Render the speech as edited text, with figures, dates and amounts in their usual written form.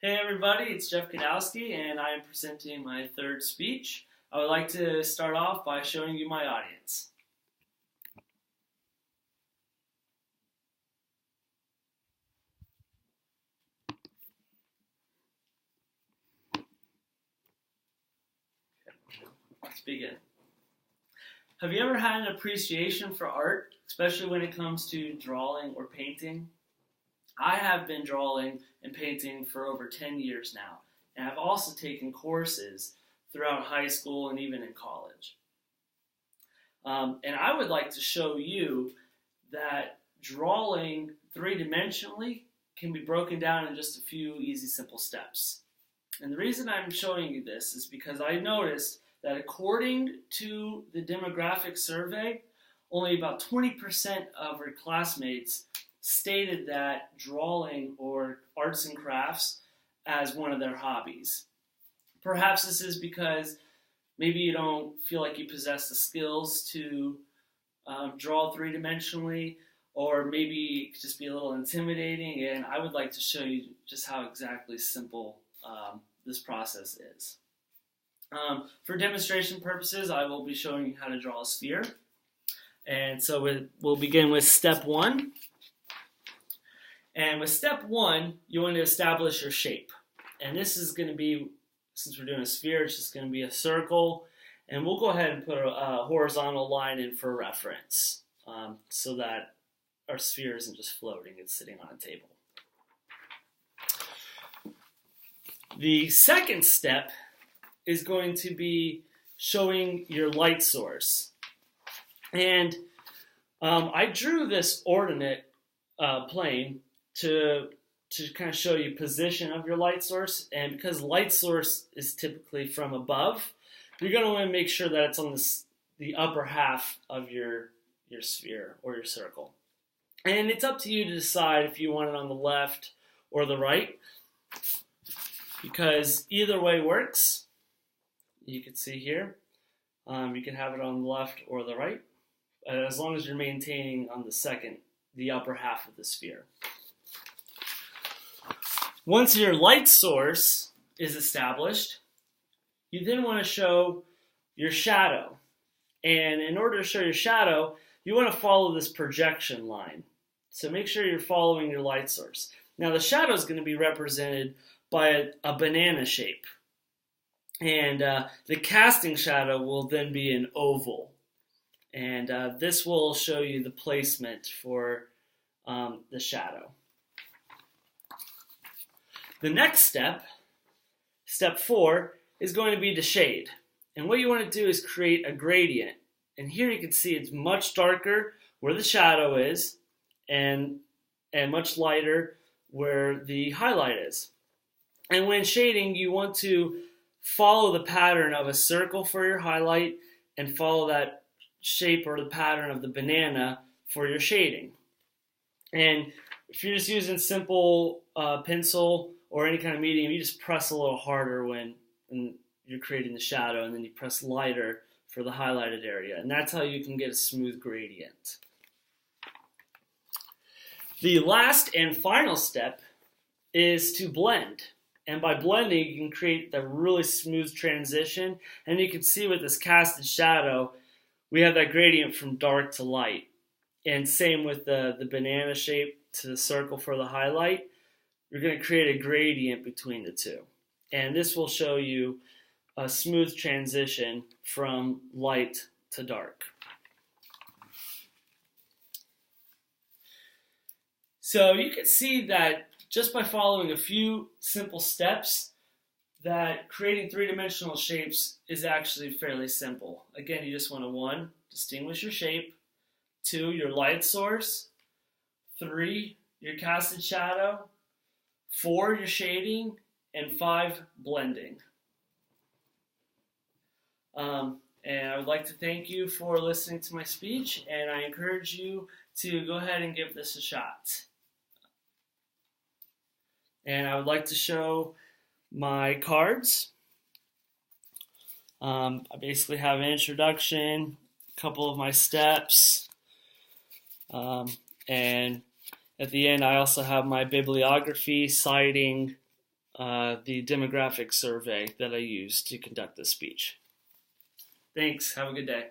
Hey everybody, it's Jeff Kadowski and I am presenting my third speech. I would like to start off by showing you my audience. Let's begin. Have you ever had an appreciation for art, especially when it comes to drawing or painting? I have been drawing and painting for over 10 years now, and I've also taken courses throughout high school and even in college. And I would like to show you that drawing three-dimensionally can be broken down in just a few easy, simple steps. And the reason I'm showing you this is because I noticed that according to the demographic survey, only about 20% of her classmates stated that drawing or arts and crafts as one of their hobbies. Perhaps this is because maybe you don't feel like you possess the skills to draw three-dimensionally, or maybe it could just be a little intimidating, and I would like to show you just how exactly simple this process is. For demonstration purposes, I will be showing you how to draw a sphere. And so we'll begin with step one. And with step one, you want to establish your shape. And this is going to be, since we're doing a sphere, it's just going to be a circle. And we'll go ahead and put a horizontal line in for reference so that our sphere isn't just floating, it's sitting on a table. The second step is going to be showing your light source. And I drew this ordinate plane to kind of show you position of your light source. And because light source is typically from above, you're going to want to make sure that it's on the upper half of your sphere or your circle. And it's up to you to decide if you want it on the left or the right, because either way works. You can see here, you can have it on the left or the right, as long as you're maintaining on the upper half of the sphere. Once your light source is established, you then want to show your shadow. And in order to show your shadow, you want to follow this projection line. So make sure you're following your light source. Now the shadow is going to be represented by a banana shape. And the casting shadow will then be an oval. And this will show you the placement for the shadow. The next step, step 4, is going to be to shade. And what you want to do is create a gradient. And here you can see it's much darker where the shadow is and much lighter where the highlight is. And when shading, you want to follow the pattern of a circle for your highlight and follow that shape or the pattern of the banana for your shading. And if you're just using simple pencil or any kind of medium, you just press a little harder when you're creating the shadow, and then you press lighter for the highlighted area. And that's how you can get a smooth gradient. The last and final step is to blend. And by blending, you can create the really smooth transition. And you can see with this casted shadow, we have that gradient from dark to light. And same with the banana shape to the circle for the highlight. You're going to create a gradient between the two. And this will show you a smooth transition from light to dark. So you can see that just by following a few simple steps, that creating three-dimensional shapes is actually fairly simple. Again, you just want to 1, distinguish your shape, 2, your light source, 3, your casted shadow, 4, your shading, and 5, blending. And I would like to thank you for listening to my speech, and I encourage you to go ahead and give this a shot. And I would like to show my cards. I basically have an introduction, a couple of my steps, and at the end I also have my bibliography citing the demographic survey that I used to conduct this speech. Thanks. Have a good day.